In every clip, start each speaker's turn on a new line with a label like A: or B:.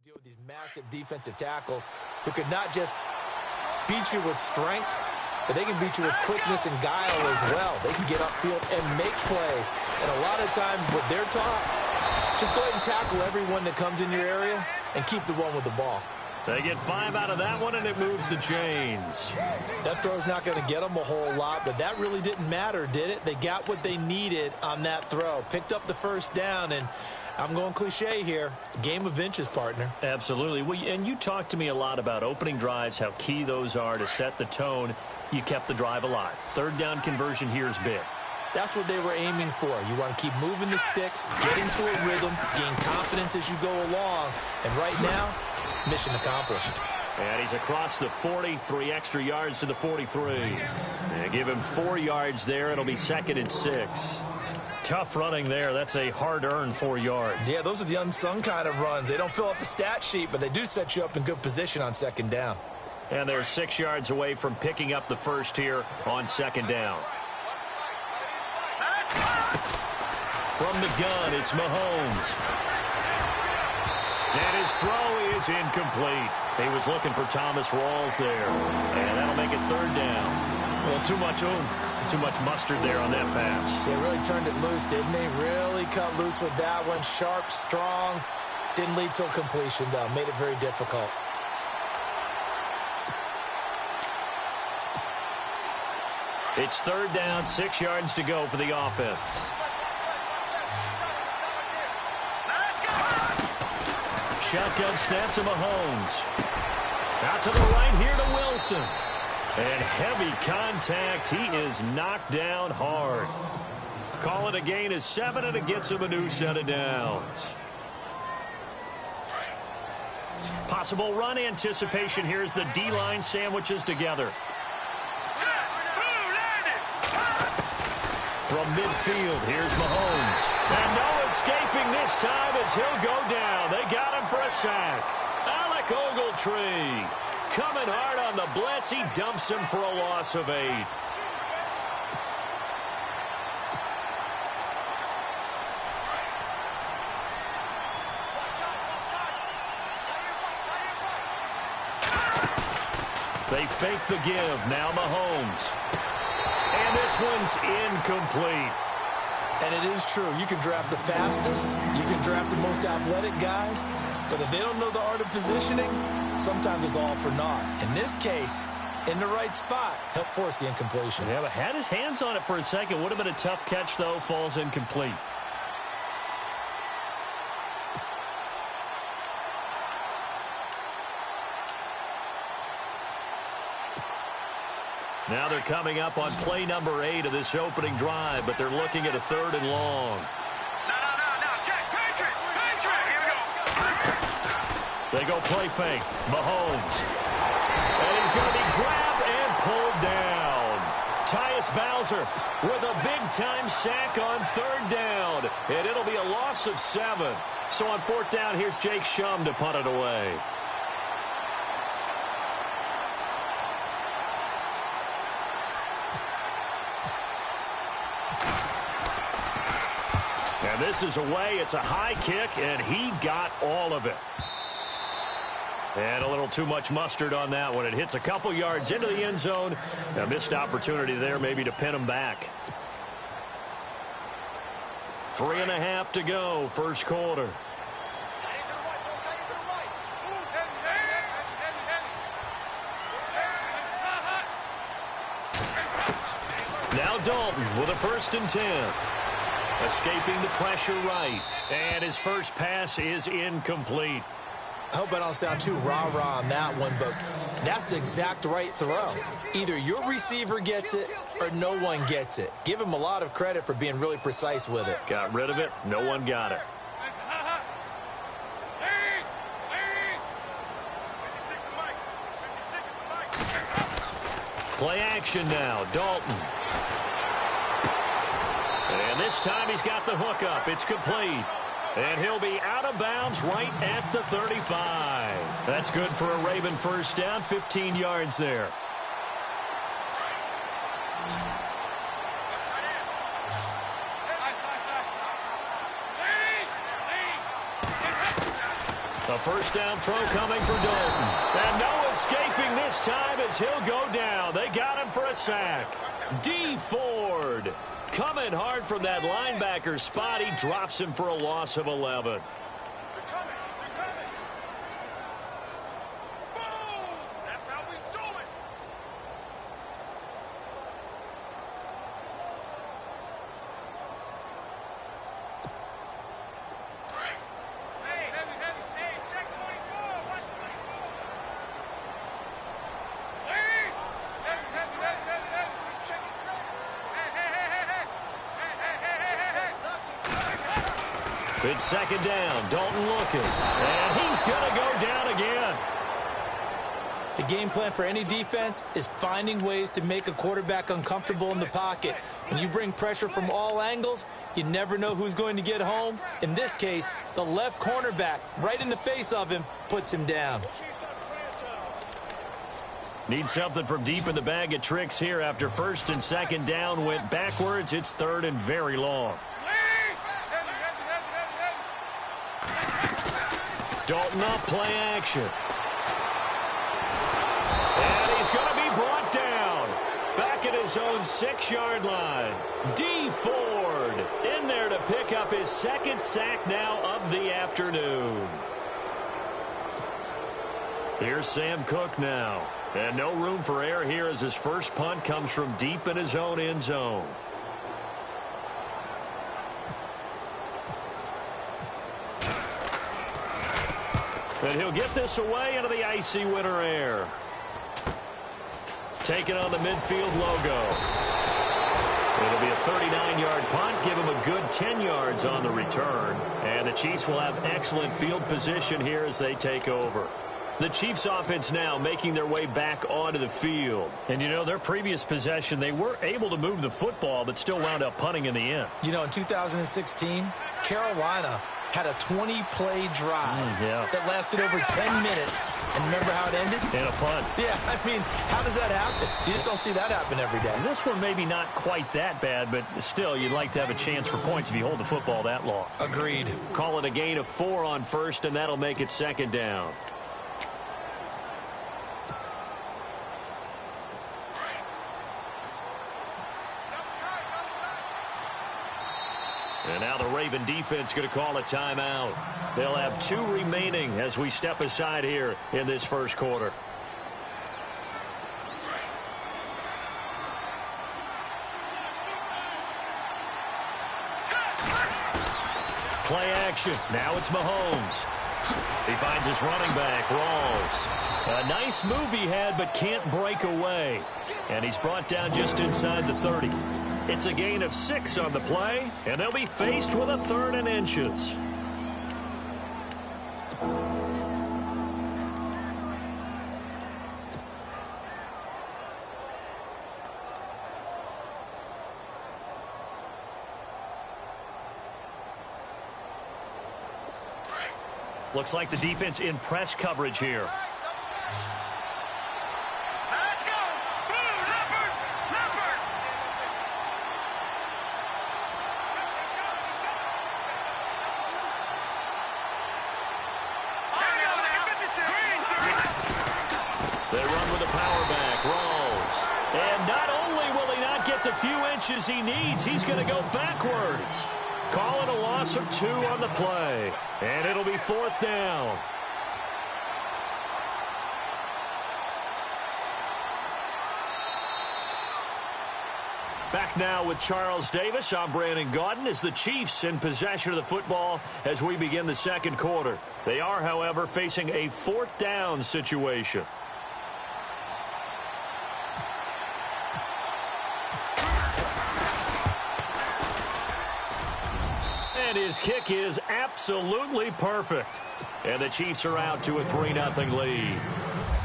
A: deal with these massive defensive tackles who could not just beat you with strength, but they can beat you with quickness and guile as well. They can get upfield and make plays. And a lot of times what they're taught, just go ahead and tackle everyone that comes in your area and keep the one with the ball.
B: They get 5 out of that one, and it moves the chains.
A: That throw's not going to get them a whole lot, but that really didn't matter, did it? They got what they needed on that throw. Picked up the first down, and I'm going cliche here. Game of inches, partner.
B: Absolutely. Well, and you talked to me a lot about opening drives, how key those are to set the tone. You kept the drive alive. Third down conversion here is big.
A: That's what they were aiming for. You want to keep moving the sticks, get into a rhythm, gain confidence as you go along. And right now, mission accomplished.
B: And he's across the 40, 3 extra yards to the 43. And give him 4 yards there. It'll be 2nd and 6. Tough running there. That's a hard-earned 4 yards.
A: Yeah, those are the unsung kind of runs. They don't fill up the stat sheet, but they do set you up in good position on 2nd down.
B: And they're 6 yards away from picking up the first here on 2nd down. From the gun, it's Mahomes. And his throw is incomplete. He was looking for Thomas Rawls there. And that'll make it 3rd down. Well, too much oomph, too much mustard there on that pass.
A: They really turned it loose, didn't they? Really cut loose with that one. Sharp, strong. Didn't lead to a completion, though. Made it very difficult.
B: It's 3rd down, 6 yards to go for the offense. Shotgun snap to Mahomes. Out to the right here to Wilson. And heavy contact. He is knocked down hard. Call it a gain of 7, and it gets him a new set of downs. Possible run anticipation here as the D-line sandwiches together. From midfield, here's Mahomes. And no escaping this time as he'll go down. They got him for a sack. Alec Ogletree coming hard on the blitz. He dumps him for a loss of 8. They fake the give. Now Mahomes. And this one's incomplete.
A: And it is true. You can draft the fastest. You can draft the most athletic guys. But if they don't know the art of positioning, sometimes it's all for naught. In this case, in the right spot, helped force the incompletion.
B: Yeah, but had his hands on it for a second. Would have been a tough catch, though. Falls incomplete. Now they're coming up on play number 8 of this opening drive, but they're looking at a 3rd and long.
C: No, check, Patriot, here we go.
B: They go play fake. Mahomes. And he's going to be grabbed and pulled down. Tyus Bowser with a big-time sack on 3rd down, and it'll be a loss of 7. So on 4th down, here's Jake Shum to punt it away. And this is away. It's a high kick, and he got all of it. And a little too much mustard on that one. It hits a couple yards into the end zone. A missed opportunity there maybe to pin him back. 3.5 to go, first quarter. Now Dalton with a 1st and 10. Escaping the pressure right. And his first pass is incomplete.
A: I hope I don't sound too rah-rah on that one, but that's the exact right throw. Either your receiver gets it or no one gets it. Give him a lot of credit for being really precise with it.
B: Got rid of it. No one got it. Play action now. Dalton. And this time he's got the hook up. It's complete. And he'll be out of bounds right at the 35. That's good for a Raven first down. 15 yards there. A first down throw coming for Dalton. And no escaping this time as he'll go down. They got him for a sack. D. Ford coming hard from that linebacker spot. He drops him for a loss of 11. It's second down. Dalton looking. And he's going to go down again.
A: The game plan for any defense is finding ways to make a quarterback uncomfortable in the pocket. When you bring pressure from all angles, you never know who's going to get home. In this case, the left cornerback, right in the face of him, puts him down.
B: Need something from deep in the bag of tricks here after first and second down went backwards. It's third and very long. Dalton up, play action. And he's going to be brought down. Back at his own 6-yard line. D. Ford in there to pick up his second sack now of the afternoon. Here's Sam Cook now. And no room for error here as his first punt comes from deep in his own end zone. And he'll get this away into the icy winter air. Taking on the midfield logo. It'll be a 39-yard punt. Give him a good 10 yards on the return. And the Chiefs will have excellent field position here as they take over. The Chiefs offense now making their way back onto the field. And, you know, their previous possession, they were able to move the football, but still wound up punting in the end.
A: You know, in 2016, Carolina had a 20-play drive that lasted over 10 minutes. And remember how it ended?
B: In a punt.
A: Yeah, I mean, how does that happen? You just don't see that happen every day.
B: And this one maybe not quite that bad, but still, you'd like to have a chance for points if you hold the football that long.
A: Agreed.
B: Call it a gain of 4 on first, and that'll make it second down. And now the Raven defense going to call a timeout. They'll have 2 remaining as we step aside here in this first quarter. Play action. Now it's Mahomes. He finds his running back, Rawls. A nice move he had, but can't break away. And he's brought down just inside the 30. It's a gain of 6 on the play, and they'll be faced with a 3rd and inches. Looks like the defense in press coverage here. They run with the power back, Rawls. And not only will he not get the few inches he needs, he's going to go backwards. Call it a loss of 2 on the play. And it'll be 4th down. Back now with Charles Davis. I'm Brandon Gaudin as the Chiefs in possession of the football as we begin the second quarter. They are, however, facing a 4th down situation. And his kick is absolutely perfect. And the Chiefs are out to a 3-0 lead.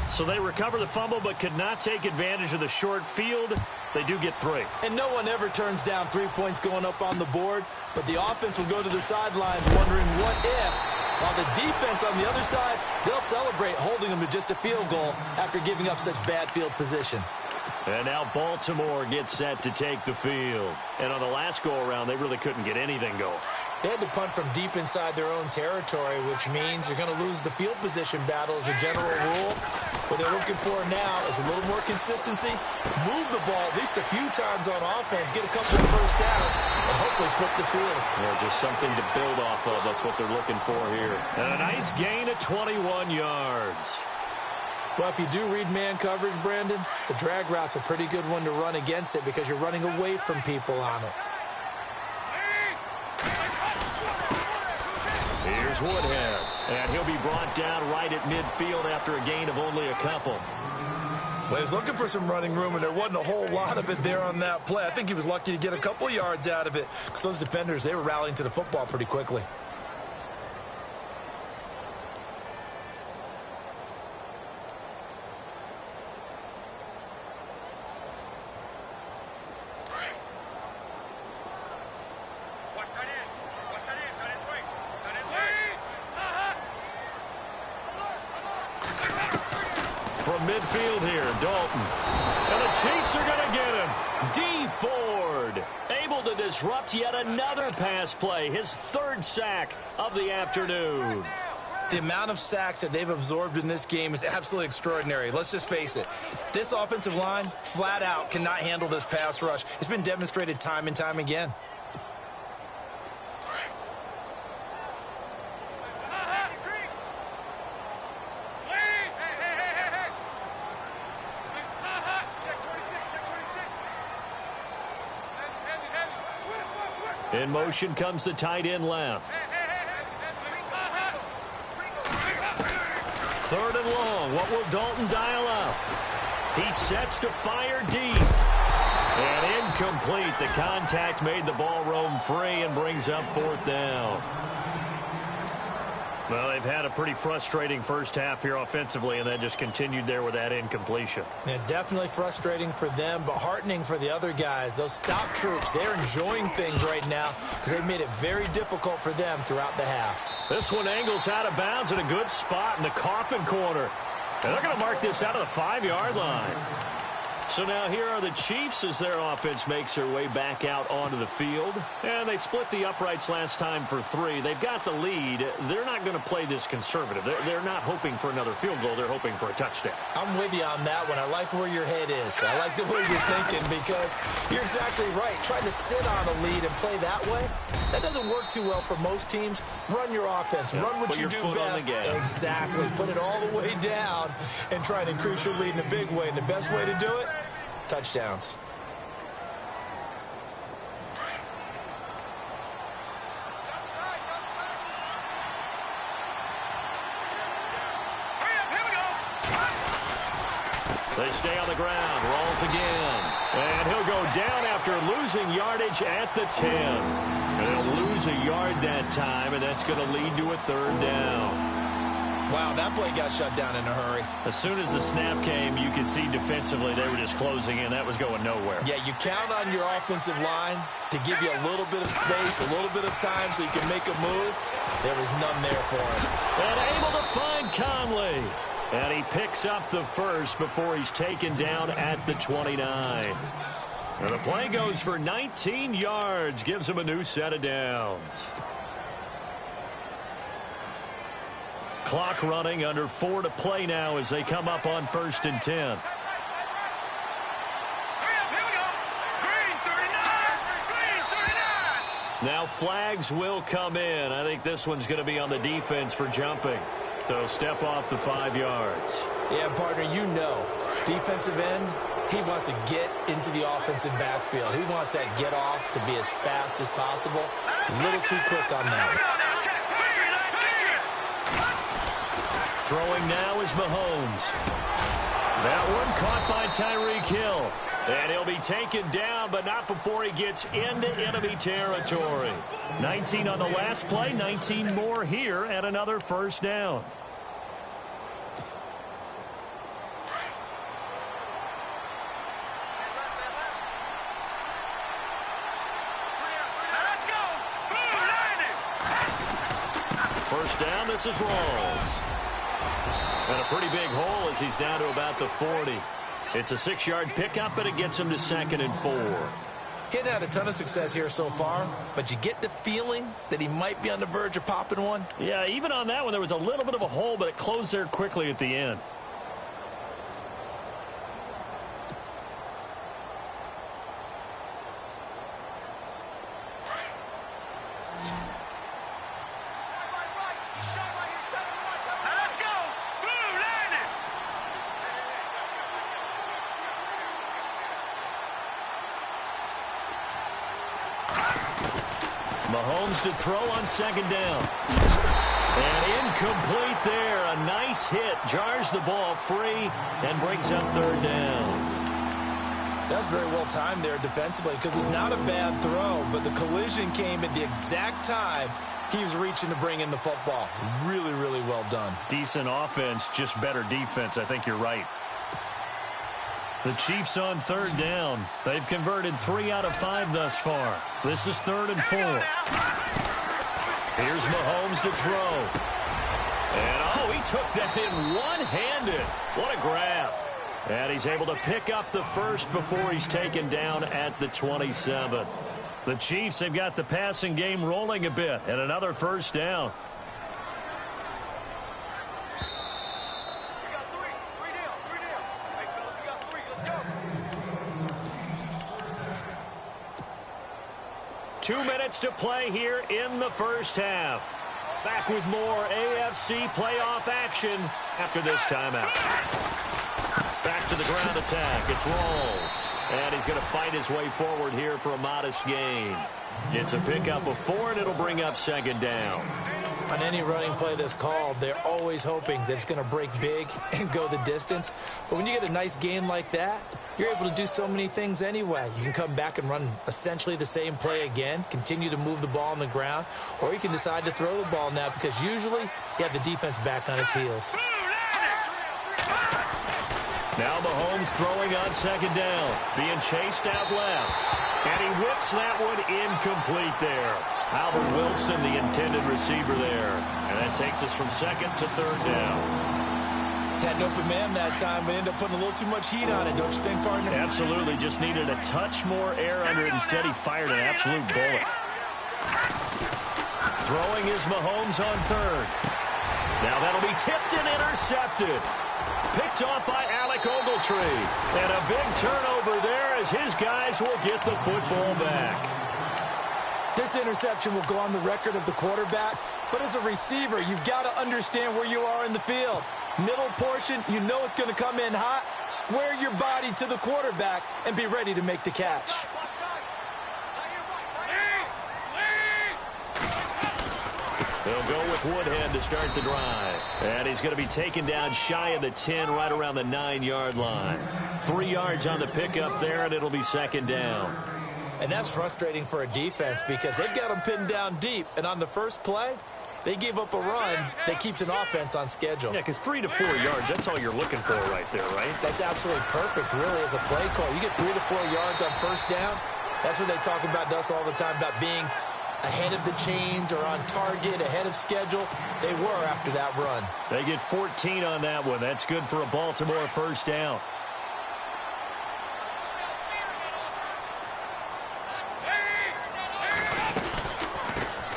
B: So they recover the fumble but could not take advantage of the short field. They do get 3.
A: And no one ever turns down 3 points going up on the board. But the offense will go to the sidelines wondering what if. While the defense on the other side, they'll celebrate holding them to just a field goal after giving up such bad field position.
B: And now Baltimore gets set to take the field. And on the last go-around, they really couldn't get anything going.
A: They had to punt from deep inside their own territory, which means you're going to lose the field position battle as a general rule. What they're looking for now is a little more consistency, move the ball at least a few times on offense, get a couple of first downs, and hopefully flip the field.
B: Yeah, just something to build off of. That's what they're looking for here. And a nice gain of 21 yards.
A: Well, if you do read man coverage, Brandon, the drag route's a pretty good one to run against it because you're running away from people on it.
B: Here's Woodhead, and he'll be brought down right at midfield after a gain of only a couple.
A: Well, he was looking for some running room, and there wasn't a whole lot of it there on that play. I think he was lucky to get a couple yards out of it because those defenders, they were rallying to the football pretty quickly.
B: From midfield here, Dalton. And the Chiefs are going to get him. D. Ford able to disrupt yet another pass play. His third sack of the afternoon.
A: The amount of sacks that they've absorbed in this game is absolutely extraordinary. Let's just face it. This offensive line, flat out, cannot handle this pass rush. It's been demonstrated time and time again.
B: In motion comes the tight end left. Third and long. What will Dalton dial up? He sets to fire deep. And incomplete. The contact made the ball roam free and brings up fourth down. Well, they've had a pretty frustrating first half here offensively, and then just continued there with that incompletion.
A: Yeah, definitely frustrating for them, but heartening for the other guys. Those stop troops, they're enjoying things right now because they've made it very difficult for them throughout the half.
B: This one angles out of bounds in a good spot in the coffin corner. And they're going to mark this out of the 5-yard line. So now here are the Chiefs as their offense makes their way back out onto the field. And they split the uprights last time for 3. They've got the lead. They're not going to play this conservative. They're not hoping for another field goal. They're hoping for a touchdown.
A: I'm with you on that one. I like where your head is. I like the way you're thinking because you're exactly right. Trying to sit on a lead and play that way, that doesn't work too well for most teams. Run your offense.
B: Yeah,
A: run what
B: put
A: you
B: your
A: do
B: foot
A: best.
B: on the gas.
A: Exactly. Put it all the way down and try and increase your lead in a big way. And the best way to do it, touchdowns.
B: They stay on the ground. Rolls again. And he'll go down after losing yardage at the 10. And he'll lose a yard that time, and that's going to lead to a third down.
A: Wow, that play got shut down in a hurry.
B: As soon as the snap came, you could see defensively they were just closing in. That was going nowhere.
A: Yeah, you count on your offensive line to give you a little bit of space, a little bit of time so you can make a move. There was none there for him.
B: And able to find Conley. And he picks up the first before he's taken down at the 29. And the play goes for 19 yards, gives him a new set of downs. Clock running, under 4 to play now as they come up on 1st and 10. Now flags will come in. I think this one's going to be on the defense for jumping. So step off the 5 yards.
A: Yeah, partner, you know, defensive end, he wants to get into the offensive backfield. He wants that get off to be as fast as possible. A little too quick on that.
B: Throwing now is Mahomes. That one caught by Tyreek Hill. And he'll be taken down, but not before he gets into enemy territory. 19 on the last play, 19 more here, and another first down. First down, this is Rawls. And a pretty big hole as he's down to about the 40. It's a 6-yard pickup, but it gets him to 2nd and 4.
A: Getting had a ton of success here so far, but you get the feeling that he might be on the verge of popping one.
B: Yeah, even on that one, there was a little bit of a hole, but it closed there quickly at the end. Mahomes to throw on second down. And incomplete there. A nice hit. Jars the ball free and brings up third down.
A: That's very well timed there defensively because it's not a bad throw, but the collision came at the exact time he was reaching to bring in the football. Really, really well done.
B: Decent offense, just better defense. I think you're right. The Chiefs on third down. They've converted 3 out of 5 thus far. This is 3rd and 4. Here's Mahomes to throw. And, he took that in one-handed. What a grab. And he's able to pick up the first before he's taken down at the 27. The Chiefs have got the passing game rolling a bit, and another first down. 2 minutes to play here in the first half. Back with more AFC playoff action after this timeout. Back to the ground attack. It's Rawls. And he's going to fight his way forward here for a modest gain. It's a pickup of 4, and it'll bring up second down.
A: On any running play that's called, they're always hoping that it's going to break big and go the distance. But when you get a nice gain like that, you're able to do so many things anyway. You can come back and run essentially the same play again, continue to move the ball on the ground, or you can decide to throw the ball now because usually you have the defense back on its heels.
B: Now Mahomes throwing on second down, being chased out left. And he whips that one incomplete there. Albert Wilson, the intended receiver there. And that takes us from second to third down.
A: Had an open man that time, but ended up putting a little too much heat on it, don't you think, partner?
B: Absolutely. Just needed a touch more air under it. Instead, he fired an absolute bullet. Throwing is Mahomes on third. Now that'll be tipped and intercepted. Picked off by Alec Ogletree. And a big turnover there as his guys will get the football back.
A: This interception will go on the record of the quarterback, but as a receiver, you've got to understand where you are in the field. Middle portion, you know it's going to come in hot. Square your body to the quarterback and be ready to make the catch.
B: They'll go with Woodhead to start the drive. And he's going to be taken down shy of the 10, right around the 9-yard line. 3 yards on the pickup there, and it'll be second down.
A: And that's frustrating for a defense because they've got them pinned down deep. And on the first play, they gave up a run that keeps an offense on schedule.
B: Yeah, because 3 to 4 yards, that's all you're looking for right there, right?
A: That's absolutely perfect, really, as a play call. You get 3 to 4 yards on first down. That's what they talk about to us all the time, about being ahead of the chains or on target, ahead of schedule. They were after that run.
B: They get 14 on that one. That's good for a Baltimore first down.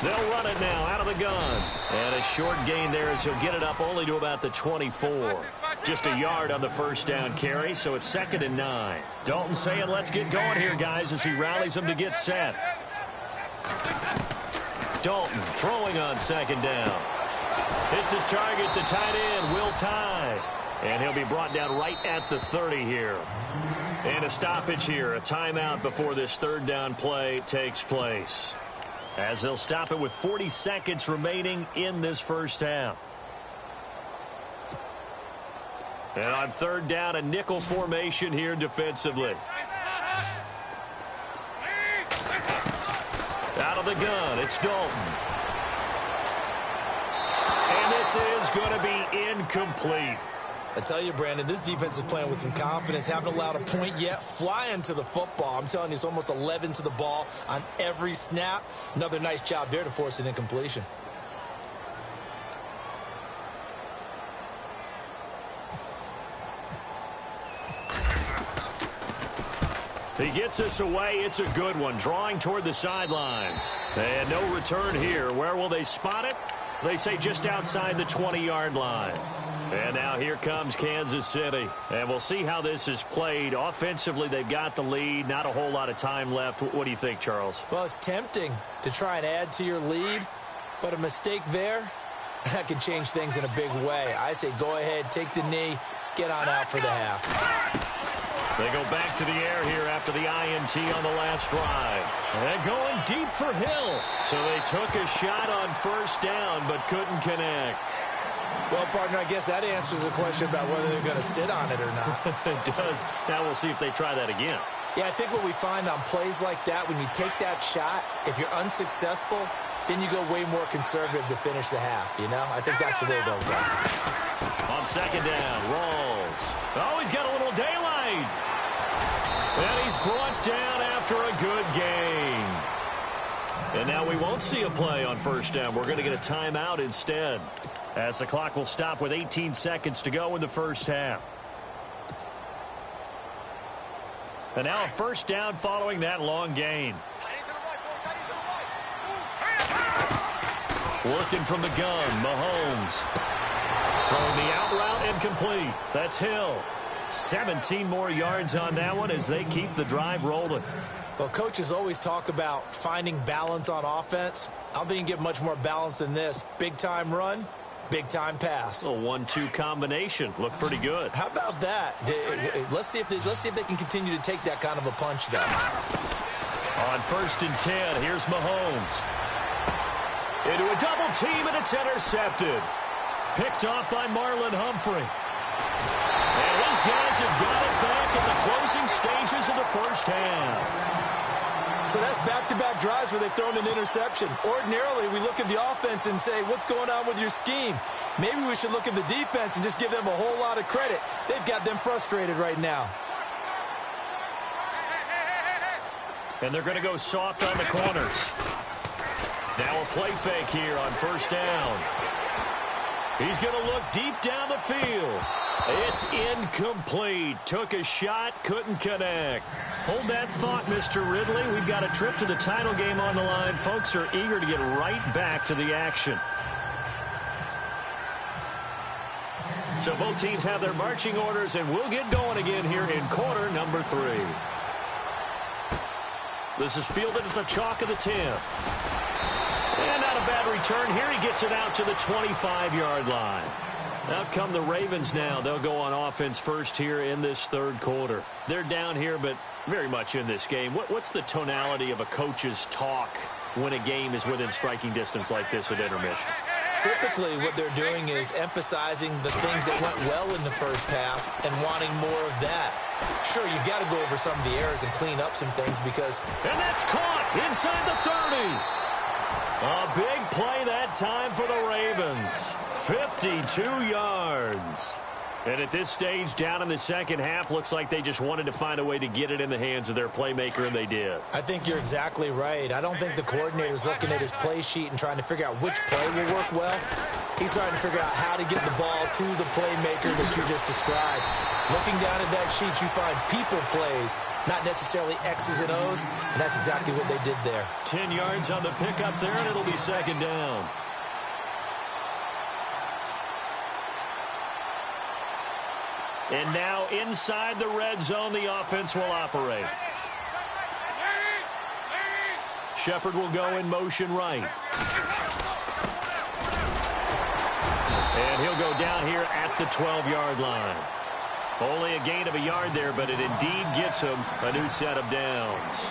B: They'll run it now out of the gun. And a short gain there as he'll get it up only to about the 24. Just a yard on the first down carry, so it's 2nd and 9. Dalton saying, let's get going here, guys, as he rallies them to get set. Dalton throwing on second down. Hits his target, the tight end, Will Tye. And he'll be brought down right at the 30 here. And a stoppage here, a timeout before this third down play takes place. As they'll stop it with 40 seconds remaining in this first half. And on third down, a nickel formation here defensively. Out of the gun, it's Dalton. And this is going to be incomplete.
A: I tell you, Brandon, this defense is playing with some confidence. Haven't allowed a point yet. Flying to the football. I'm telling you, it's almost 11 to the ball on every snap. Another nice job there to force an incompletion.
B: He gets us away. It's a good one. Drawing toward the sidelines. And no return here. Where will they spot it? They say just outside the 20-yard line. And now here comes Kansas City. And we'll see how this is played. Offensively, they've got the lead. Not a whole lot of time left. What do you think, Charles?
A: Well, it's tempting to try and add to your lead, but a mistake there, that can change things in a big way. I say go ahead, take the knee, get on out for the half.
B: They go back to the air here after the INT on the last drive. And going deep for Hill. So they took a shot on first down, but couldn't connect.
A: Well, partner, I guess that answers the question about whether they're going to sit on it or not.
B: It does. Now we'll see if they try that again.
A: Yeah, I think what we find on plays like that, when you take that shot, if you're unsuccessful, then you go way more conservative to finish the half, you know? I think that's the way they'll go.
B: On second down, rolls. Oh, he's got a little daylight. And he's brought down after a good gain. And now we won't see a play on first down. We're going to get a timeout instead, as the clock will stop with 18 seconds to go in the first half. And now a first down following that long gain. Working from the gun, Mahomes. Throwing the out route and complete. That's Hill. 17 more yards on that one as they keep the drive rolling.
A: Well, coaches always talk about finding balance on offense. I don't think you can get much more balance than this. Big-time run, big-time pass.
B: A 1-2 combination. Looked pretty good.
A: How about that? Let's see if they can continue to take that kind of a punch, though.
B: On first and 10, here's Mahomes. Into a double team, and it's intercepted. Picked off by Marlon Humphrey. And his guys have got it back in the closing stages of the first half.
A: So that's back-to-back drives where they've thrown an interception. Ordinarily, we look at the offense and say, what's going on with your scheme? Maybe we should look at the defense and just give them a whole lot of credit. They've got them frustrated right now.
B: And they're going to go soft on the corners. Now a play fake here on first down. He's going to look deep down the field. It's incomplete. Took a shot, couldn't connect. Hold that thought, Mr. Ridley. We've got a trip to the title game on the line. Folks are eager to get right back to the action. So both teams have their marching orders, and we'll get going again here in quarter number 3. This is fielded at the chalk of the 10. And not a bad return here. He gets it out to the 25-yard line. Out come the Ravens now. They'll go on offense first here in this third quarter. They're down here, but very much in this game. What's the tonality of a coach's talk when a game is within striking distance like this at intermission?
A: Typically, what they're doing is emphasizing the things that went well in the first half and wanting more of that. Sure, you've got to go over some of the errors and clean up some things because...
B: And that's caught inside the 30. A big play that time for the Ravens. 52 yards. And at this stage, down in the second half, looks like they just wanted to find a way to get it in the hands of their playmaker, and they did.
A: I think you're exactly right. I don't think the coordinator's looking at his play sheet and trying to figure out which play will work well. He's trying to figure out how to get the ball to the playmaker that you just described. Looking down at that sheet, you find people plays, not necessarily X's and O's, and that's exactly what they did there.
B: 10 yards on the pickup there, and it'll be second down. And now inside the red zone, the offense will operate. Shepard will go in motion right. And he'll go down here at the 12-yard line. Only a gain of a yard there, but it indeed gets him a new set of downs.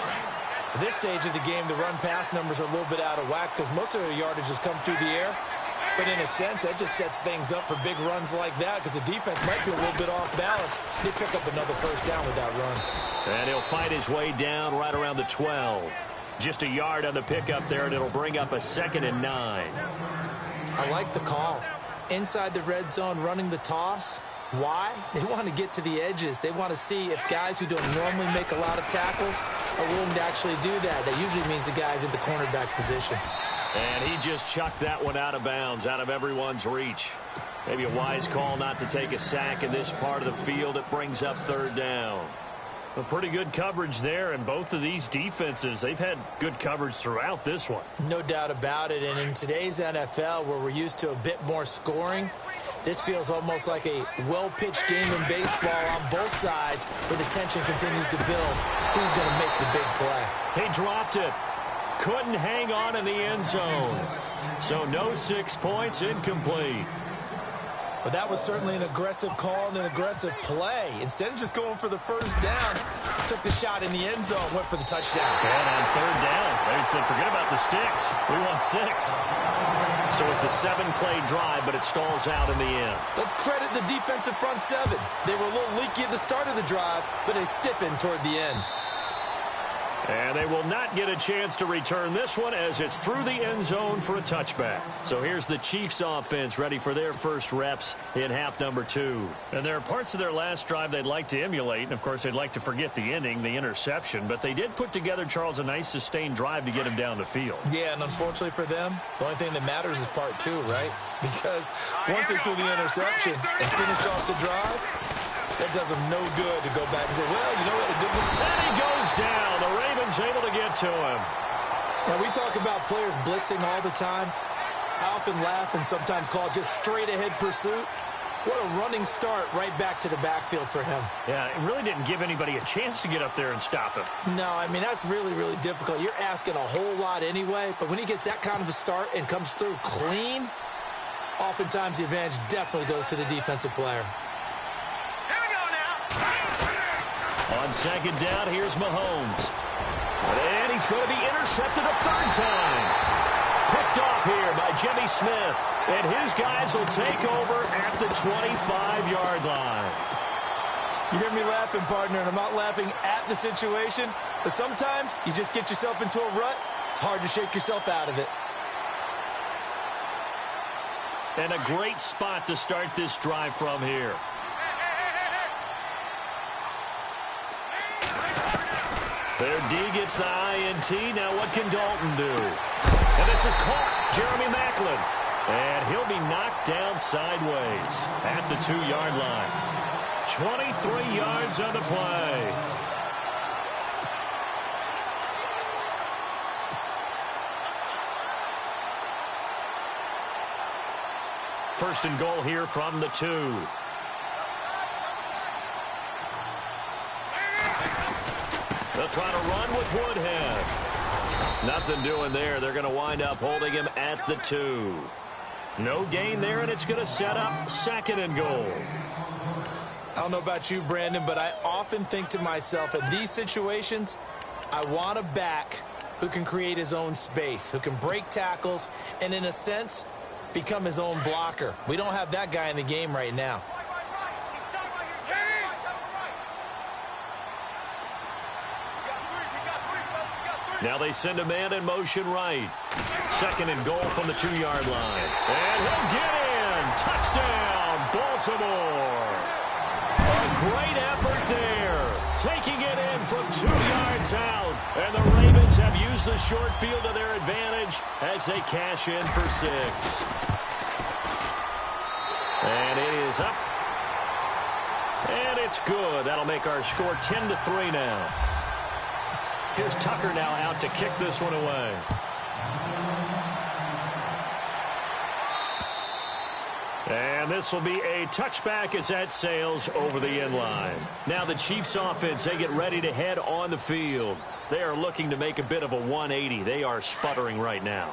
A: At this stage of the game, the run-pass numbers are a little bit out of whack because most of the yardage has come through the air. But in a sense, that just sets things up for big runs like that because the defense might be a little bit off balance. They pick up another first down with that run.
B: And he'll fight his way down right around the 12. Just a yard on the pickup there, and it'll bring up a 2nd and 9.
A: I like the call. Inside the red zone, running the toss. Why? They want to get to the edges. They want to see if guys who don't normally make a lot of tackles are willing to actually do that. That usually means the guy's in the cornerback position.
B: And he just chucked that one out of bounds, out of everyone's reach. Maybe a wise call not to take a sack in this part of the field. It brings up third down. A pretty good coverage there, and both of these defenses, they've had good coverage throughout this one.
A: No doubt about it, and in today's NFL, where we're used to a bit more scoring, this feels almost like a well-pitched game in baseball on both sides where the tension continues to build. Who's going to make the big play?
B: He dropped it. Couldn't hang on in the end zone. So no 6 points, incomplete.
A: But that was certainly an aggressive call and an aggressive play. Instead of just going for the first down, took the shot in the end zone, went for the touchdown.
B: And on third down, they said, forget about the sticks. We want 6. So it's a 7-play drive, but it stalls out in the end.
A: Let's credit the defensive front 7. They were a little leaky at the start of the drive, but they stiffened toward the end.
B: And they will not get a chance to return this one as it's through the end zone for a touchback. So here's the Chiefs offense ready for their first reps in half number 2. And there are parts of their last drive they'd like to emulate. And, of course, they'd like to forget the ending, the interception. But they did put together, Charles, a nice sustained drive to get him down the field.
A: Yeah, and unfortunately for them, the only thing that matters is part 2, right? Because once they threw the interception and finished off the drive, that does them no good to go back and say, well, you know what, a good one.
B: And he goes down. The Ravens able to get to him.
A: Now, we talk about players blitzing all the time. I often laugh and sometimes call it just straight-ahead pursuit. What a running start right back to the backfield for him.
B: Yeah, it really didn't give anybody a chance to get up there and stop him.
A: No, I mean, that's really, really difficult. You're asking a whole lot anyway, but when he gets that kind of a start and comes through clean, oftentimes the advantage definitely goes to the defensive player.
B: On second down, here's Mahomes. And he's going to be intercepted a third time. Picked off here by Jimmy Smith. And his guys will take over at the 25-yard line.
A: You hear me laughing, partner, and I'm not laughing at the situation, but sometimes you just get yourself into a rut. It's hard to shake yourself out of it.
B: And a great spot to start this drive from here. Their D gets the INT. Now what can Dalton do? And this is caught. Jeremy Maclin. And he'll be knocked down sideways at the 2-yard line. 23 yards on the play. First and goal here from the 2. They'll try to run with Woodhead. Nothing doing there. They're going to wind up holding him at the 2. No gain there, and it's going to set up second and goal.
A: I don't know about you, Brandon, but I often think to myself, in these situations, I want a back who can create his own space, who can break tackles, and in a sense, become his own blocker. We don't have that guy in the game right now.
B: Now they send a man in motion right. Second and goal from the 2-yard line. And he'll get in. Touchdown, Baltimore. A great effort there. Taking it in from 2 yards out. And the Ravens have used the short field to their advantage as they cash in for 6. And it is up. And it's good. That'll make our score 10-3 now. Here's Tucker now out to kick this one away. And this will be a touchback as that sails over the end line. Now the Chiefs offense, they get ready to head on the field. They are looking to make a bit of a 180. They are sputtering right now.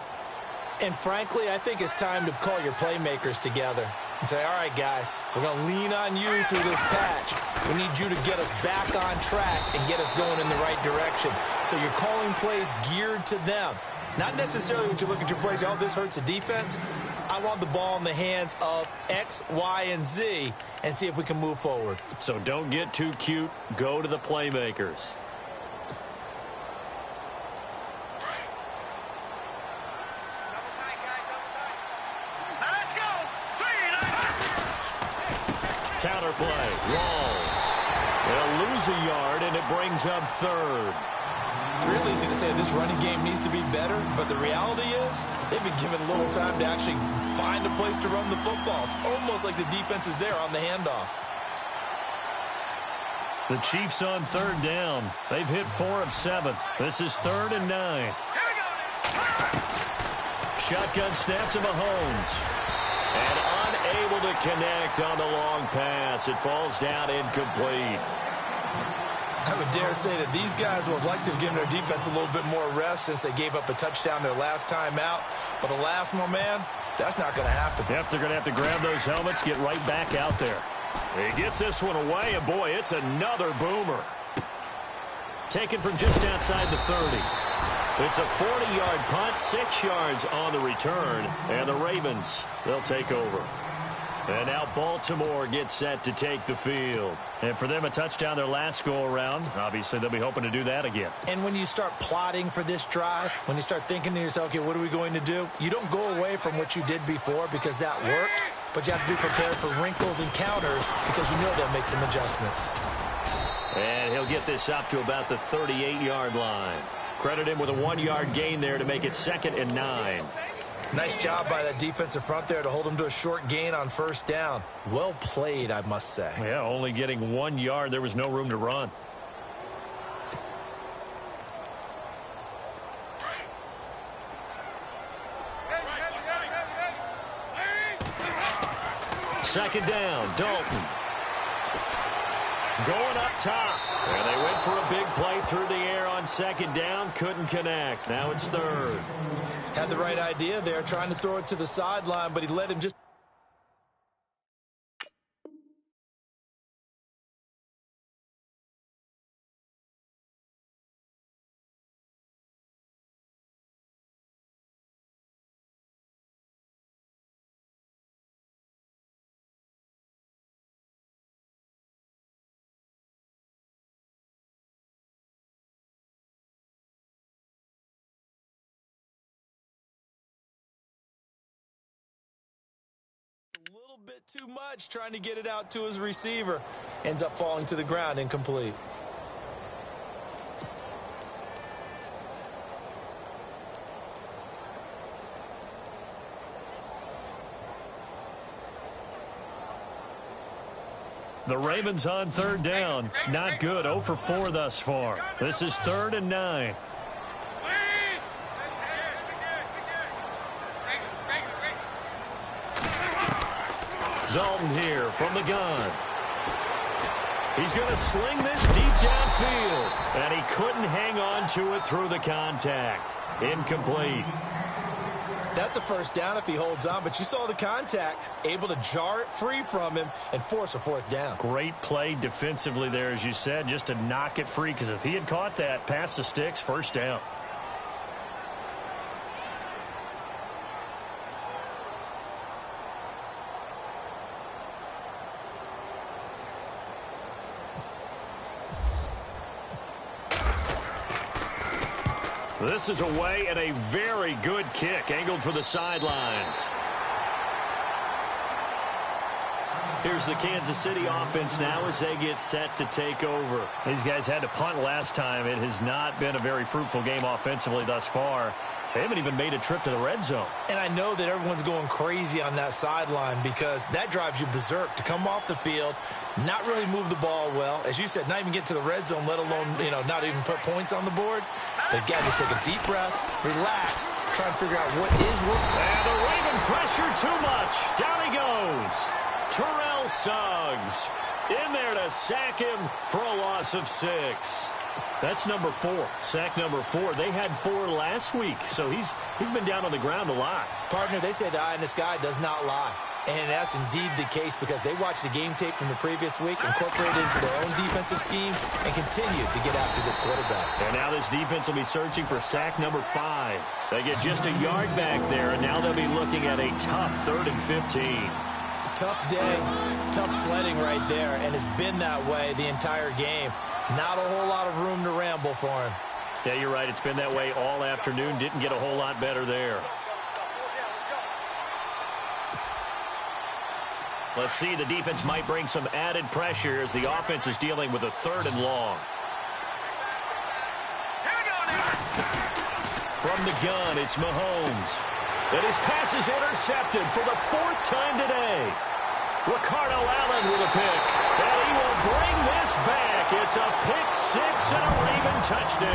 A: And frankly, I think it's time to call your playmakers together and say, all right, guys, we're going to lean on you through this patch. We need you to get us back on track and get us going in the right direction. So you're calling plays geared to them. Not necessarily when you look at your plays, oh, this hurts the defense. I want the ball in the hands of X, Y, and Z and see if we can move forward.
B: So don't get too cute. Go to the playmakers. Counter play. Rawls. They'll lose a yard, and it brings up third.
A: It's real easy to say this running game needs to be better, but the reality is they've been given little time to actually find a place to run the football. It's almost like the defense is there on the handoff.
B: The Chiefs on 3rd down. They've hit 4 of 7. This is 3rd and 9. Shotgun snap to Mahomes. And unable to connect on the long pass. It falls down incomplete.
A: I would dare say that these guys would have liked to have given their defense a little bit more rest since they gave up a touchdown their last time out. But alas, my man, that's not going to happen.
B: Yep, they're going to have to grab those helmets, get right back out there. He gets this one away, and boy, it's another boomer. Taken from just outside the 30. It's a 40-yard punt, 6 yards on the return, and the Ravens, they'll take over. And now Baltimore gets set to take the field. And for them, a touchdown their last go-around. Obviously, they'll be hoping to do that again.
A: And when you start plotting for this drive, when you start thinking to yourself, okay, what are we going to do? You don't go away from what you did before because that worked, but you have to be prepared for wrinkles and counters because you know they'll make some adjustments.
B: And he'll get this up to about the 38-yard line. Credit him with a 1-yard gain there to make it 2nd and 9.
A: Nice job by that defensive front there to hold him to a short gain on 1st down. Well played, I must say.
B: Yeah, only getting 1 yard. There was no room to run. Second down, Dalton. Going up top. And they went for a big play through the air on 2nd down. Couldn't connect. Now it's 3rd.
A: Had the right idea there, trying to throw it to the sideline, but he let him just... a little bit too much trying to get it out to his receiver. Ends up falling to the ground, incomplete.
B: The Ravens on 3rd down. Not good. 0 for 4 thus far. This is 3rd and 9. Dalton here from the gun. He's going to sling this deep downfield. And he couldn't hang on to it through the contact. Incomplete.
A: That's a 1st down if he holds on, but you saw the contact. Able to jar it free from him and force a 4th down.
B: Great play defensively there, as you said, just to knock it free, because if he had caught that, past the sticks, 1st down. This is away and a very good kick, angled for the sidelines. Here's the Kansas City offense now as they get set to take over. These guys had to punt last time. It has not been a very fruitful game offensively thus far. They haven't even made a trip to the red zone. And
A: I know that everyone's going crazy on that sideline because that drives you berserk to come off the field, not really move the ball well. As you said, not even get to the red zone, let alone, not even put points on the board. They've got to just take a deep breath, relax, try and figure out what is working.
B: And the Raven pressure too much. Down he goes. Terrell Suggs in there to sack him for a loss of 6. That's number 4. Sack number 4. They had 4 last week, so he's been down on the ground a lot.
A: Partner, they say the eye in the sky does not lie. And that's indeed the case because they watched the game tape from the previous week, incorporated into their own defensive scheme, and continued to get after this quarterback.
B: And now this defense will be searching for sack number 5. They get just a yard back there, and now they'll be looking at a tough 3rd and 15.
A: Tough day, tough sledding right there, and it's been that way the entire game. Not a whole lot of room to ramble for him.
B: Yeah, you're right. It's been that way all afternoon. Didn't get a whole lot better there. Let's see, the defense might bring some added pressure as the offense is dealing with a 3rd and long. From the gun, it's Mahomes. And his pass is intercepted for the 4th time today. Ricardo Allen with a pick. And he will bring this back. It's a pick six and a Raven touchdown.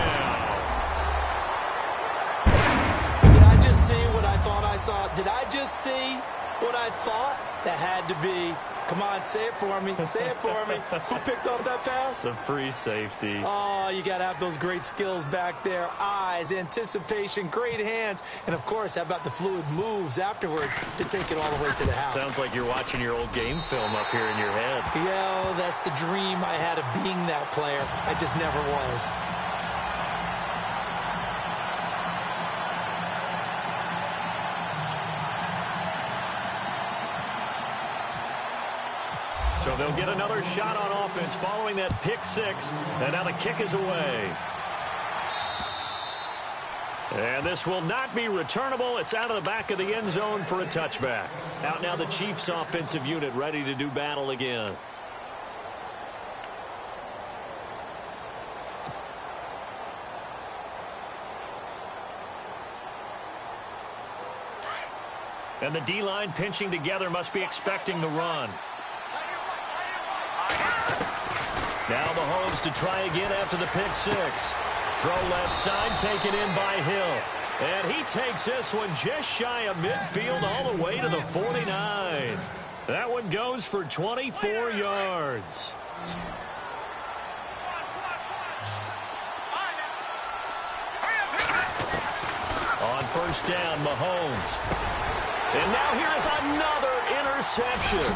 A: Did I just see what I thought I saw? Did I just see what I thought? That had to be. Come on, say it for me. Say it for me. Who picked up that pass?
B: The free safety.
A: Oh, you got to have those great skills back there. Eyes, anticipation, great hands. And, of course, how about the fluid moves afterwards to take it all the way to the house?
B: Sounds like you're watching your old game film up here in your head.
A: Yeah, that's the dream I had of being that player. I just never was.
B: So they'll get another shot on offense following that pick six. And now the kick is away. And this will not be returnable. It's out of the back of the end zone for a touchback. Out now the Chiefs offensive unit ready to do battle again. And the D-line pinching together must be expecting the run. Now Mahomes to try again after the pick six. Throw left side taken in by Hill. And he takes this one just shy of midfield all the way to the 49. That one goes for 24 yards. On first down, Mahomes. And now here is another interception.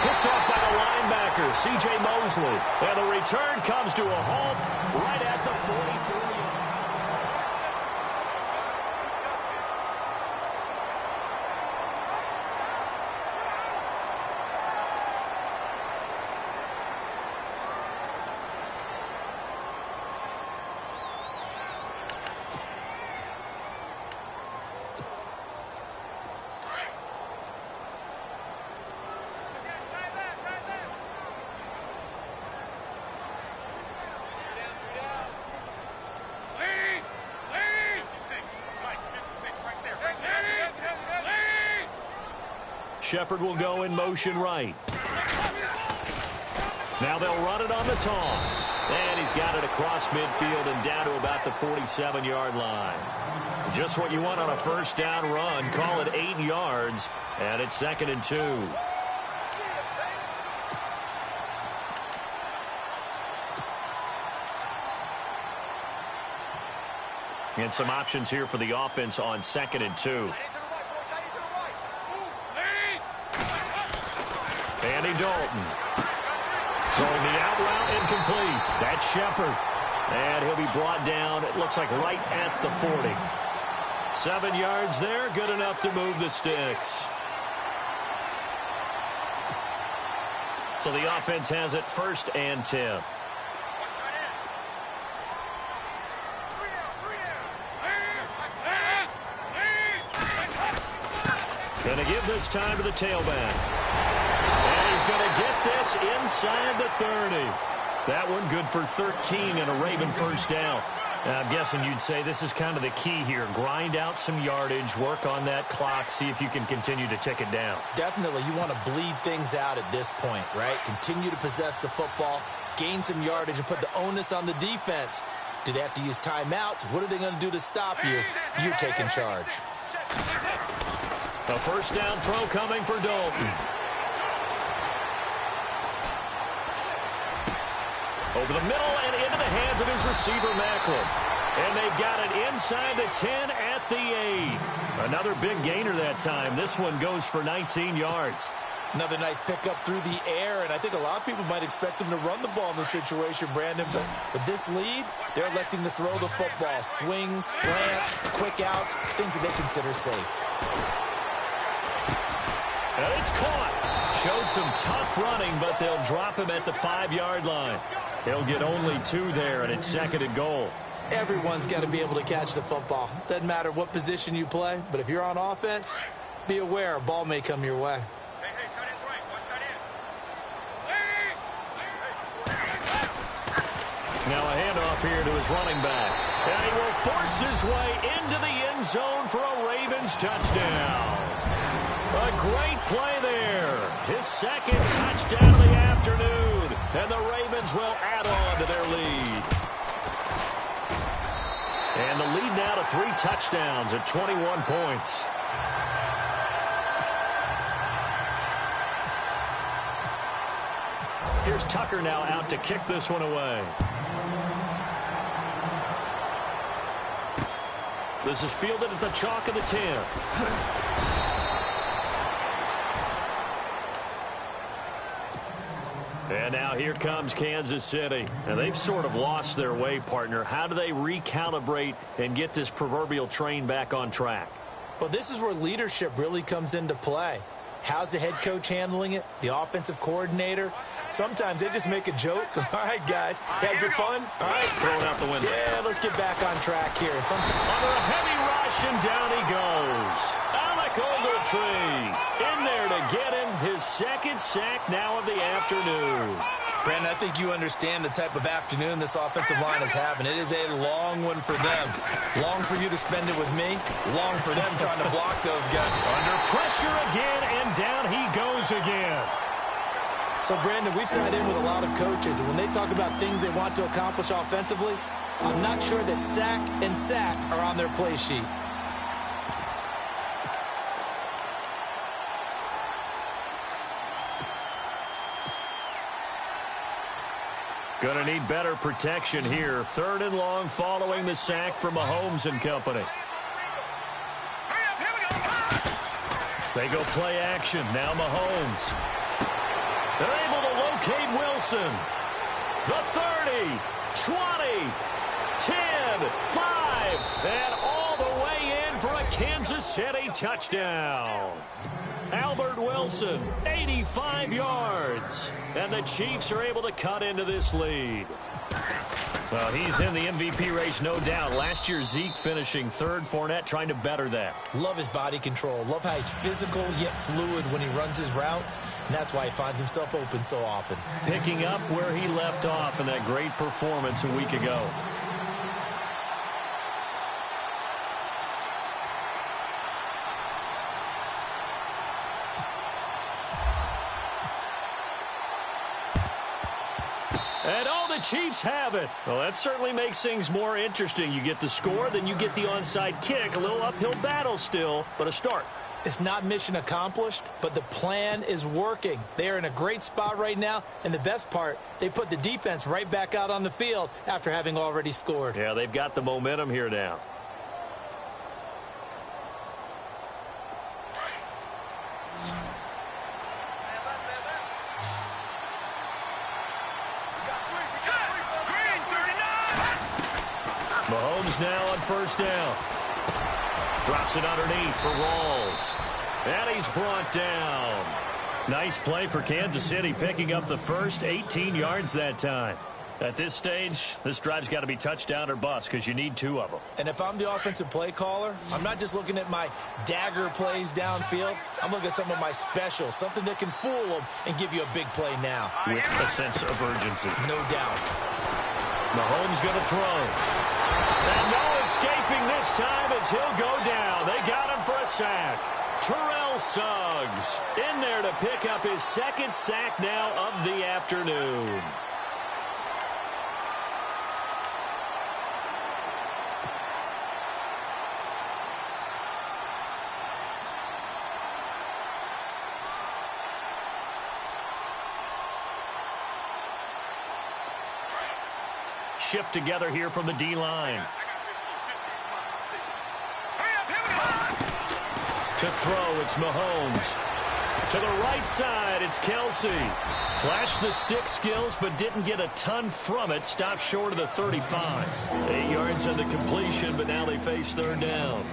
B: Picked off by the linebacker, C.J. Mosley. And the return comes to a halt right at the 44. Shepard will go in motion right. Now they'll run it on the toss. And he's got it across midfield and down to about the 47-yard line. Just what you want on a first down run. Call it 8 yards. And it's 2nd and 2. And some options here for the offense on 2nd and 2. Andy Dalton. Throwing the out route incomplete. That's Shepard. And he'll be brought down, it looks like right at the 40. 7 yards there, good enough to move the sticks. So the offense has it 1st and 10. Going to give this time to the tailback. And he's going to get this inside the 30. That one good for 13 and a Raven first down. Now, I'm guessing you'd say this is kind of the key here. Grind out some yardage, work on that clock, see if you can continue to tick it down.
A: Definitely. You want to bleed things out at this point, right? Continue to possess the football, gain some yardage, and put the onus on the defense. Do they have to use timeouts? What are they going to do to stop you? You're taking charge.
B: A first down throw coming for Dalton. Over the middle and into the hands of his receiver, Macklin. And they've got it inside the 10 at the 8. Another big gainer that time. This one goes for 19 yards.
A: Another nice pickup through the air, and I think a lot of people might expect them to run the ball in this situation, Brandon. But with this lead, they're electing to throw the football. Swings, slants, quick outs, things that they consider safe.
B: And it's caught. Showed some tough running, but they'll drop him at the 5-yard line. He'll get only 2 there, and it's 2nd and goal.
A: Everyone's got to be able to catch the football. Doesn't matter what position you play, but if you're on offense, be aware a ball may come your way.
B: Now a handoff here to his running back. And he will force his way into the end zone for a Ravens touchdown. A great play there. His 2nd touchdown of the afternoon. And the Ravens will add on to their lead. And the lead now to 3 touchdowns at 21 points. Here's Tucker now out to kick this one away. This is fielded at the chalk of the 10. And now here comes Kansas City. And they've sort of lost their way, partner. How do they recalibrate and get this proverbial train back on track?
A: Well, this is where leadership really comes into play. How's the head coach handling it? The offensive coordinator? Sometimes they just make a joke. All right, guys, had your fun? All right,
B: throw it out the window.
A: Yeah, let's get back on track here. And
B: under a heavy rush, and down he goes. Alec Ogletree in there to get him his second sack now of the afternoon.
A: Brandon, I think you understand the type of afternoon this offensive line is having. It is a long one for them. Long for you to spend it with me. Long for them trying to block those guys.
B: Under pressure again, and down he goes again.
A: So, Brandon, we've sat in with a lot of coaches, and when they talk about things they want to accomplish offensively, I'm not sure that sack and sack are on their play sheet.
B: Going to need better protection here. 3rd and long following the sack from Mahomes and company. They go play action. Now Mahomes. They're able to locate Wilson. The 30, 20, 10, 5, and all the way in for a Kansas City touchdown. Albert Wilson, 85 yards. And the Chiefs are able to cut into this lead. Well, he's in the MVP race, no doubt. Last year, Zeke finishing 3rd. Fournette trying to better that.
A: Love his body control. Love how he's physical yet fluid when he runs his routes. And that's why he finds himself open so often.
B: Picking up where he left off in that great performance a week ago. And all the Chiefs have it. Well, that certainly makes things more interesting. You get the score, then you get the onside kick. A little uphill battle still, but a start.
A: It's not mission accomplished, but the plan is working. They are in a great spot right now, and the best part, they put the defense right back out on the field after having already scored.
B: Yeah, they've got the momentum here now. Mahomes now on 1st down. Drops it underneath for Rawls. And he's brought down. Nice play for Kansas City, picking up the first 18 yards that time. At this stage, this drive's got to be touchdown or bust because you need 2 of them.
A: And if I'm the offensive play caller, I'm not just looking at my dagger plays downfield. I'm looking at some of my specials, something that can fool them and give you a big play now.
B: With a sense of urgency.
A: No doubt.
B: Mahomes going to throw. And no escaping this time as he'll go down. They got him for a sack. Terrell Suggs in there to pick up his 2nd sack now of the afternoon. Shift together here from the D-line. To throw, it's Mahomes. To the right side, it's Kelsey. Flashed the stick skills, but didn't get a ton from it. Stopped short of the 35. 8 yards on the completion, but now they face 3rd down.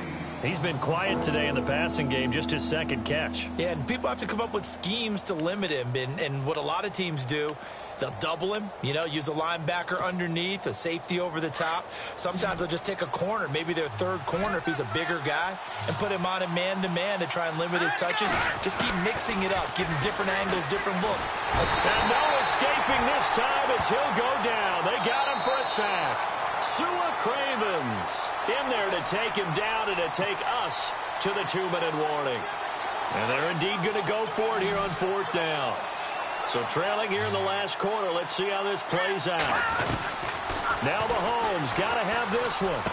B: He's been quiet today in the passing game, just his 2nd catch.
A: Yeah, and people have to come up with schemes to limit him. And what a lot of teams do, they'll double him, use a linebacker underneath, a safety over the top. Sometimes they'll just take a corner, maybe their 3rd corner if he's a bigger guy, and put him on a man-to-man to try and limit his touches. Just keep mixing it up, giving different angles, different looks.
B: And no escaping this time as he'll go down. They got him for a sack. Sua Cravens in there to take him down and to take us to the 2-minute warning. And they're indeed going to go for it here on 4th down. So trailing here in the last quarter. Let's see how this plays out. Now Mahomes got to have this one.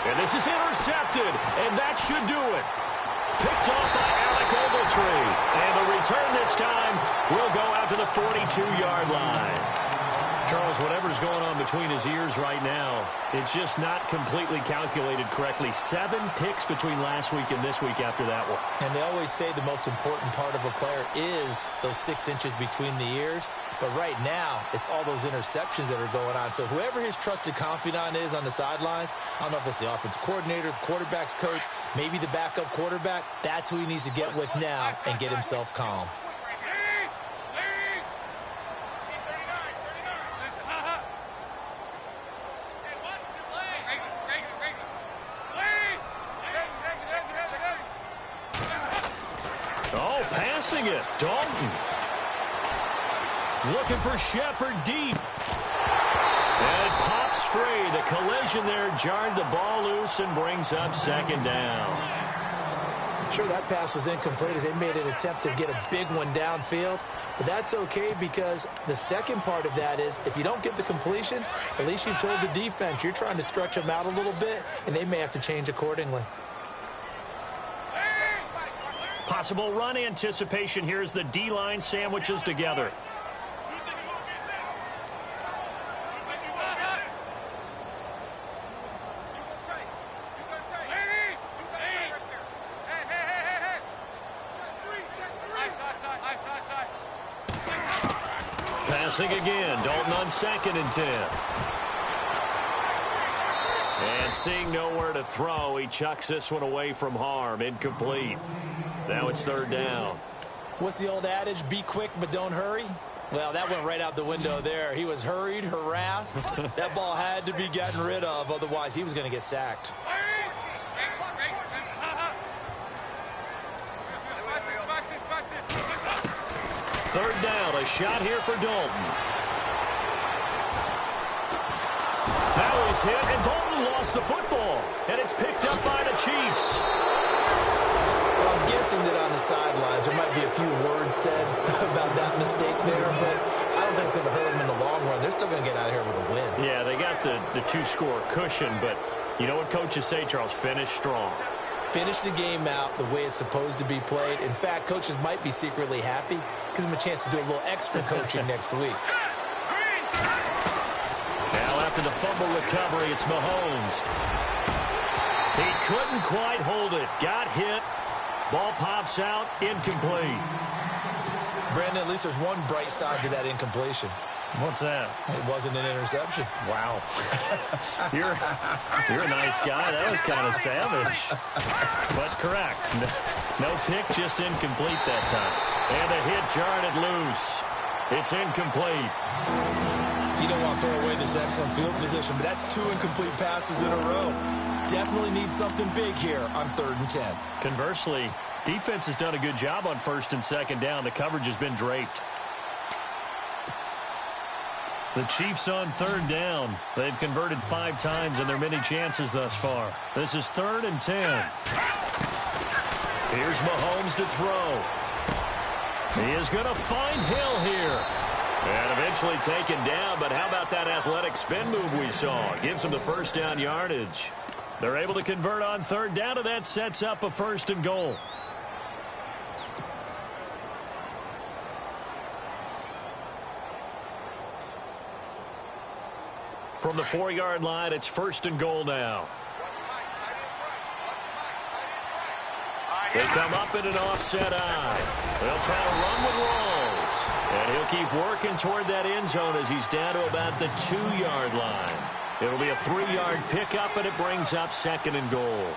B: And this is intercepted, and that should do it. Picked off by Alec Ogletree. And the return this time will go out to the 42-yard line. Charles, whatever's going on between his ears right now, it's just not completely calculated correctly. 7 picks between last week and this week after that one.
A: And they always say the most important part of a player is those 6 inches between the ears. But right now, it's all those interceptions that are going on. So whoever his trusted confidant is on the sidelines, I don't know if it's the offensive coordinator, the quarterback's coach, maybe the backup quarterback, that's who he needs to get with now and get himself calm.
B: It. Dalton. Looking for Shepard deep. And it pops free. The collision there jarred the ball loose and brings up second down.
A: Sure, that pass was incomplete as they made an attempt to get a big one downfield. But that's okay because the second part of that is if you don't get the completion, at least you've told the defense you're trying to stretch them out a little bit, and they may have to change accordingly.
B: Possible run anticipation here as the D-line sandwiches together. Passing again. Dalton on 2nd and 10. And seeing nowhere to throw, he chucks this one away from harm. Incomplete. Now it's 3rd down.
A: What's the old adage? Be quick, but don't hurry. Well, that went right out the window there. He was hurried, harassed. That ball had to be gotten rid of. Otherwise, he was going to get sacked.
B: 3rd down. A shot here for Dalton. Now he's hit, and Dalton lost the football. And it's picked up by the Chiefs.
A: I'm guessing that on the sidelines there might be a few words said about that mistake there, but I don't think it's going to hurt them in the long run. They're still going to get out of here with a win.
B: Yeah, they got the 2-score cushion, but you know what coaches say, Charles? Finish strong.
A: Finish the game out the way it's supposed to be played. In fact, coaches might be secretly happy. Gives them a chance to do a little extra coaching next week.
B: Now after the fumble recovery, it's Mahomes. He couldn't quite hold it. Got hit. Ball pops out, incomplete.
A: Brandon, at least there's one bright side to that incompletion.
B: What's that?
A: It wasn't an interception.
B: Wow. You're a nice guy. That was kind of savage. But correct. No pick, just incomplete that time. And a hit jarred it loose. It's incomplete.
A: You don't want to throw away this excellent field position, but that's 2 incomplete passes in a row. Definitely need something big here on 3rd and 10.
B: Conversely, defense has done a good job on 1st and 2nd down. The coverage has been draped. The Chiefs on 3rd down. They've converted 5 times in their many chances thus far. This is 3rd and 10. Here's Mahomes to throw. He is going to find Hill here. And eventually taken down, but how about that athletic spin move we saw? Gives him the 1st down yardage. They're able to convert on 3rd down, and that sets up a 1st and goal. From the 4-yard line, it's 1st and goal now. They come up in an offset eye. They'll try to run with Rawls. And he'll keep working toward that end zone as he's down to about the 2-yard line. It'll be a 3-yard pickup, and it brings up 2nd and goal.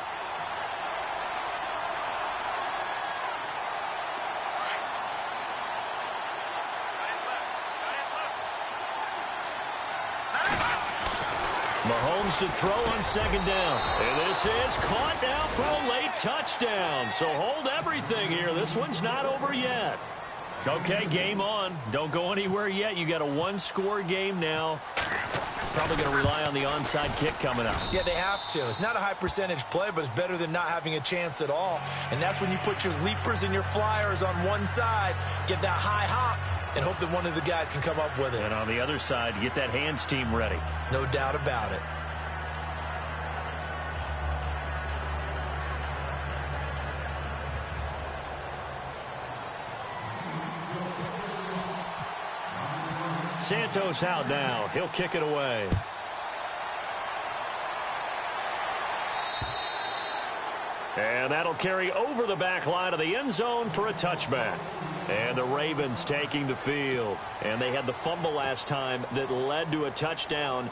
B: Mahomes to throw on 2nd down. And this is caught down for a late touchdown. So hold everything here. This one's not over yet. Okay, game on. Don't go anywhere yet. You got a 1-score game now. Probably going to rely on the onside kick coming up.
A: Yeah, they have to. It's not a high percentage play, but it's better than not having a chance at all. And that's when you put your leapers and your flyers on one side, get that high hop, and hope that one of the guys can come up with it.
B: And on the other side, get that hands team ready.
A: No doubt about it.
B: Santos out now. He'll kick it away. And that'll carry over the back line of the end zone for a touchback. And the Ravens taking the field. And they had the fumble last time that led to a touchdown.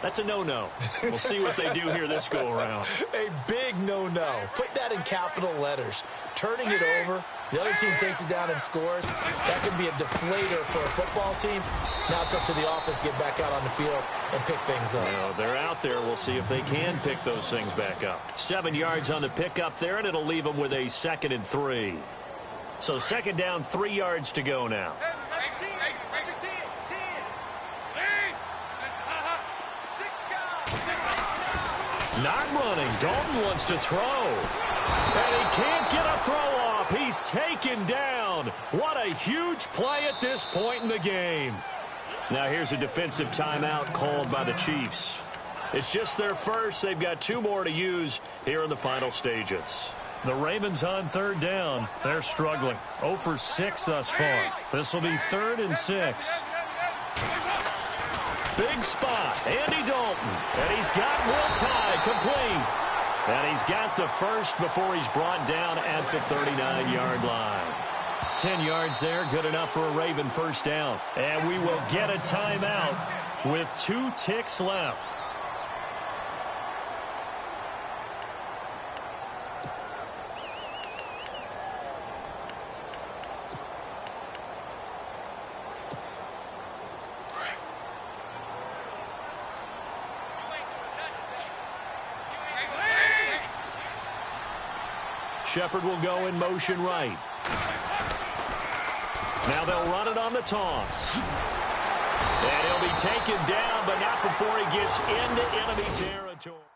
B: That's a no-no. We'll see what they do here this go-around.
A: A big no-no. Put that in capital letters. Turning it over, the other team takes it down and scores. That can be a deflator for a football team. Now it's up to the offense to get back out on the field and pick things up.
B: Well, they're out there. We'll see if they can pick those things back up. 7 yards on the pickup there, and it'll leave them with a 2nd and 3. So 2nd down, 3 yards to go now. Not running. Dalton wants to throw. And he can't get a throw off. He's taken down. What a huge play at this point in the game. Now here's a defensive timeout called by the Chiefs. It's just their first. They've got 2 more to use here in the final stages.
D: The Ravens on 3rd down. They're struggling. 0 for 6 thus far. This will be 3rd and 6.
B: Big spot, Andy Dalton. And he's got Will Tye complete. And he's got the first before he's brought down at the 39-yard line. 10 yards there, good enough for a Raven first down. And we will get a timeout with 2 ticks left. Shepard will go in motion right. Now they'll run it on the toss. And he'll be taken down, but not before he gets into enemy territory.